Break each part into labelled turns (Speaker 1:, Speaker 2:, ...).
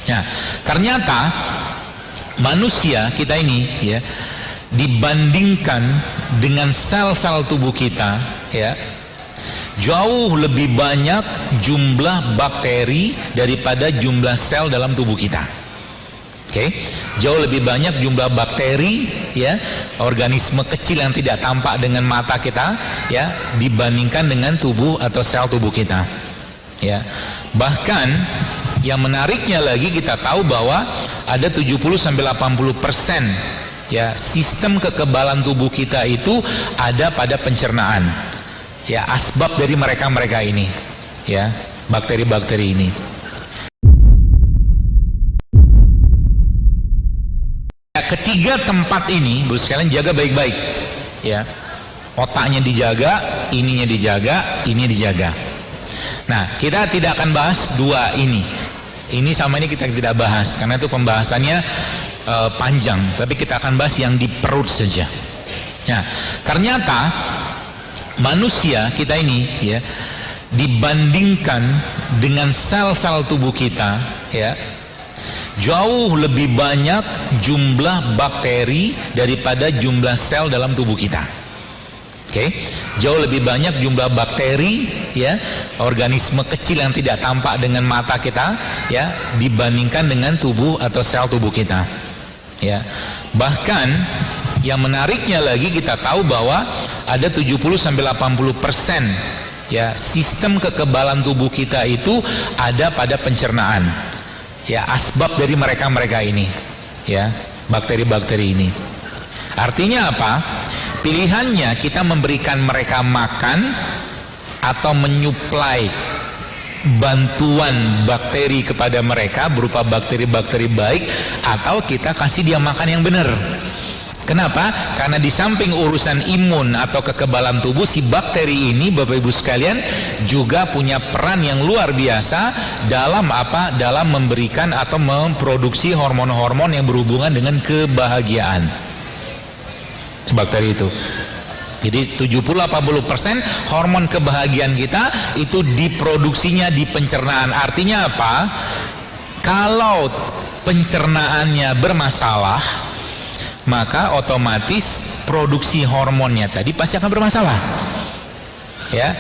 Speaker 1: Nah, ternyata manusia kita ini ya, dibandingkan dengan sel-sel tubuh kita ya, jauh lebih banyak jumlah bakteri daripada jumlah sel dalam tubuh kita. Oke, jauh lebih banyak jumlah bakteri ya, organisme kecil yang tidak tampak dengan mata kita ya, dibandingkan dengan tubuh atau sel tubuh kita ya. Bahkan yang menariknya lagi, kita tahu bahwa ada 70-80% ya, sistem kekebalan tubuh kita itu ada pada pencernaan ya, asbab dari mereka ini ya, bakteri-bakteri ini. Ketiga tempat ini, Bro sekalian, jaga baik-baik ya. Otaknya dijaga, ininya dijaga, ini dijaga. Nah, kita tidak akan bahas dua ini. Ini sama ini kita tidak bahas karena itu pembahasannya panjang, tapi kita akan bahas yang di perut saja. Nah, ternyata manusia kita ini ya, dibandingkan dengan sel-sel tubuh kita ya, jauh lebih banyak jumlah bakteri daripada jumlah sel dalam tubuh kita. Oke, jauh lebih banyak jumlah bakteri ya, organisme kecil yang tidak tampak dengan mata kita ya, dibandingkan dengan tubuh atau sel tubuh kita ya. Bahkan yang menariknya lagi, kita tahu bahwa ada 70-80% ya, sistem kekebalan tubuh kita itu ada pada pencernaan ya, asbab dari mereka ini ya, bakteri-bakteri ini. Artinya apa? Pilihannya kita memberikan mereka makan atau menyuplai bantuan bakteri kepada mereka berupa bakteri-bakteri baik, atau kita kasih dia makan yang benar. Kenapa? Karena di samping urusan imun atau kekebalan tubuh, si bakteri ini Bapak Ibu sekalian juga punya peran yang luar biasa dalam apa? Dalam memberikan atau memproduksi hormon-hormon yang berhubungan dengan kebahagiaan. Bakteri itu. Jadi 70-80% hormon kebahagiaan kita itu diproduksinya di pencernaan. Artinya apa? Kalau pencernaannya bermasalah, maka otomatis produksi hormonnya tadi pasti akan bermasalah ya.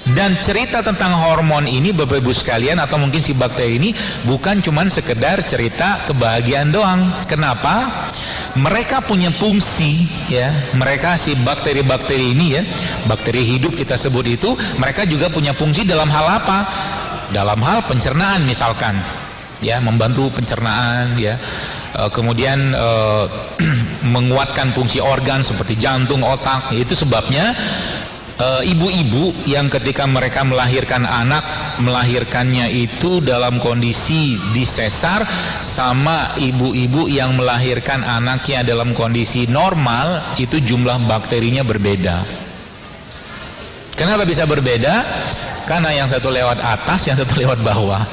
Speaker 1: Dan cerita tentang hormon ini Bapak Ibu sekalian, atau mungkin si bakteri ini, bukan cuman sekedar cerita kebahagiaan doang. Kenapa? Mereka punya fungsi ya, mereka si bakteri-bakteri ini ya, bakteri hidup kita sebut itu, mereka juga punya fungsi dalam hal apa? Dalam hal pencernaan misalkan ya, membantu pencernaan ya. Kemudian menguatkan fungsi organ seperti jantung, otak. Itu sebabnya ibu-ibu yang ketika mereka melahirkan anak, melahirkannya itu dalam kondisi disesar, sama ibu-ibu yang melahirkan anaknya dalam kondisi normal, itu jumlah bakterinya berbeda. Kenapa bisa berbeda? Karena yang satu lewat atas, yang satu lewat bawah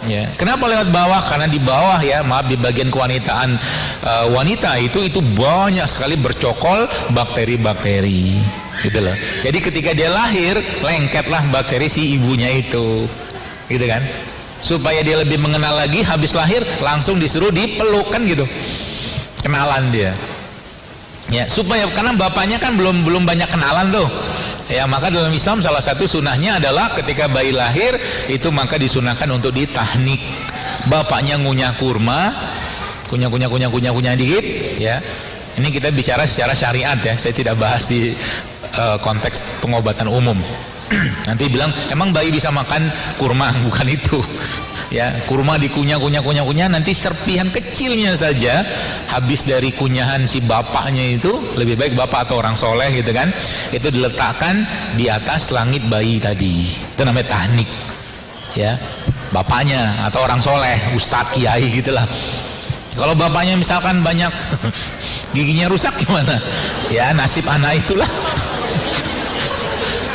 Speaker 1: ya. Kenapa lewat bawah? Karena di bawah ya, maaf, di bagian kewanitaan wanita itu banyak sekali bercokol bakteri-bakteri gitu loh. Jadi ketika dia lahir, lengketlah bakteri si ibunya itu gitu kan, supaya dia lebih mengenal lagi. Habis lahir langsung disuruh dipeluk kan gitu, kenalan dia ya, supaya karena bapaknya kan belum banyak kenalan tuh ya. Maka dalam Islam salah satu sunahnya adalah ketika bayi lahir itu maka disunahkan untuk ditahnik. Bapaknya ngunyah kurma, kunyah dikit ya. Ini kita bicara secara syariat ya, saya tidak bahas di konteks pengobatan umum. Nanti bilang emang bayi bisa makan kurma, bukan itu ya. Kurma dikunyah, nanti serpihan kecilnya saja habis dari kunyahan si bapaknya itu, lebih baik bapak atau orang soleh gitu kan, itu diletakkan di atas langit bayi tadi. Itu namanya tahnik ya, bapaknya atau orang soleh, ustadz, kiai gitulah. Kalau bapaknya misalkan banyak giginya rusak gimana ya, nasib anak itulah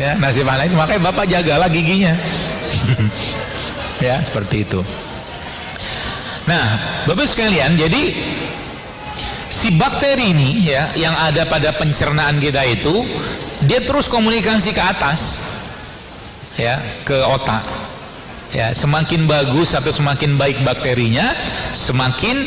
Speaker 1: ya, nasib anak itu. Makanya bapak jagalah giginya ya, seperti itu. Nah Bapak sekalian, jadi si bakteri ini ya, yang ada pada pencernaan kita itu, dia terus komunikasi ke atas ya, ke otak Ya, semakin bagus atau semakin baik bakterinya, semakin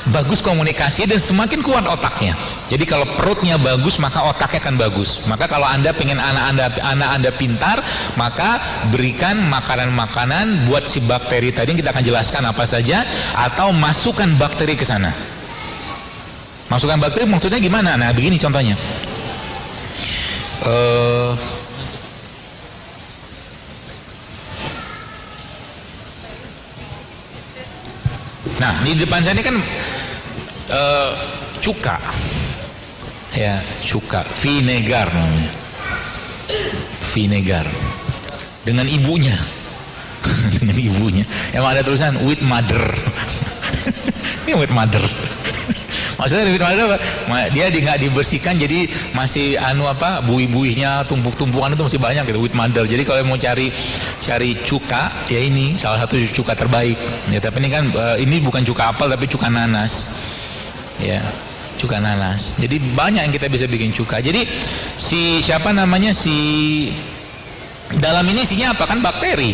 Speaker 1: bagus komunikasi dan semakin kuat otaknya. Jadi kalau perutnya bagus, maka otaknya akan bagus. Maka kalau Anda pengen anak Anda pintar, maka berikan makanan-makanan buat si bakteri tadi yang kita akan jelaskan apa saja, atau masukkan bakteri ke sana. Masukkan bakteri maksudnya gimana? Nah, begini contohnya. Nah, di depan saya ini kan cuka, ya, cuka, vinegar namanya, vinegar, dengan ibunya, dengan ibunya. Emang ada tulisan with mother, ini with mother. Maksudnya with mother apa? Dia nggak dibersihkan, jadi masih buih-buihnya, tumpuk-tumpukan itu masih banyak gitu, with mother. Jadi kalau mau cari cuka, ya ini salah satu cuka terbaik. Ya, tapi ini kan ini bukan cuka apel tapi cuka nanas. Ya, cuka nanas. Jadi banyak yang kita bisa bikin cuka. Jadi si dalam ini isinya apa? Kan bakteri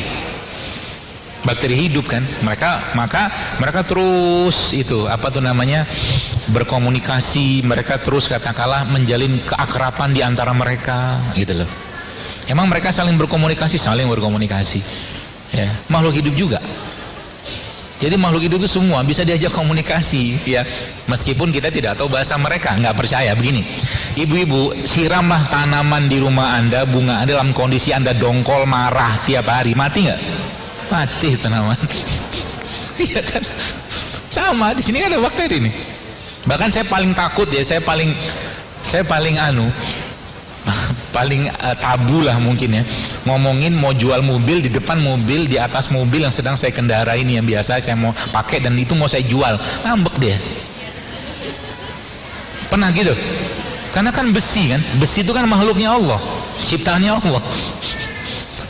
Speaker 1: hidup kan. Maka mereka terus itu berkomunikasi. Mereka terus katakanlah menjalin keakraban di antara mereka gitu loh. Emang mereka saling berkomunikasi ya, makhluk hidup juga. Jadi makhluk hidup itu semua bisa diajak komunikasi, ya, meskipun kita tidak tahu bahasa mereka, nggak percaya. Begini, ibu-ibu, siramlah tanaman di rumah Anda, bunga Anda dalam kondisi Anda dongkol, marah tiap hari, mati nggak? Mati tanaman. Iya kan? Sama di sini kan ada bakteri nih. Bahkan saya paling takut ya, saya paling tabu lah mungkin ya, ngomongin mau jual mobil di depan mobil, di atas mobil yang sedang saya kendarai ini, yang biasa saya mau pakai dan itu mau saya jual, ngambek dia. Pernah gitu? Karena kan besi itu kan makhluknya Allah, ciptaannya Allah.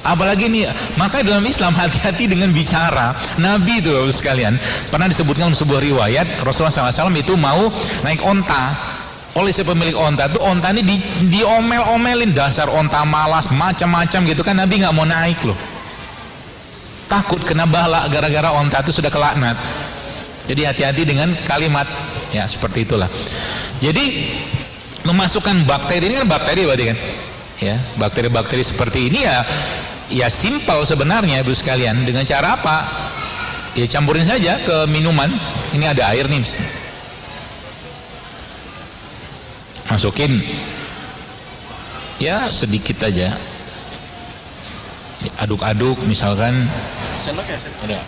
Speaker 1: Apalagi nih, maka dalam Islam hati-hati dengan bicara. Nabi itu sekalian pernah disebutkan dalam sebuah riwayat, Rasulullah SAW itu mau naik onta oleh si pemilik onta. Tuh onta ini diomel-omelin, dasar onta malas, macam-macam gitu kan. Nabi nggak mau naik loh, takut kena bala gara-gara onta itu sudah kelaknat. Jadi hati-hati dengan kalimat ya seperti itulah. Jadi memasukkan bakteri ini kan bakteri berarti kan ya, bakteri-bakteri seperti ini ya simple sebenarnya ibu sekalian. Dengan cara apa? Ya campurin saja ke minuman. Ini ada air nih, masukin ya sedikit aja, aduk-aduk misalkan. Sendok ya? Ada.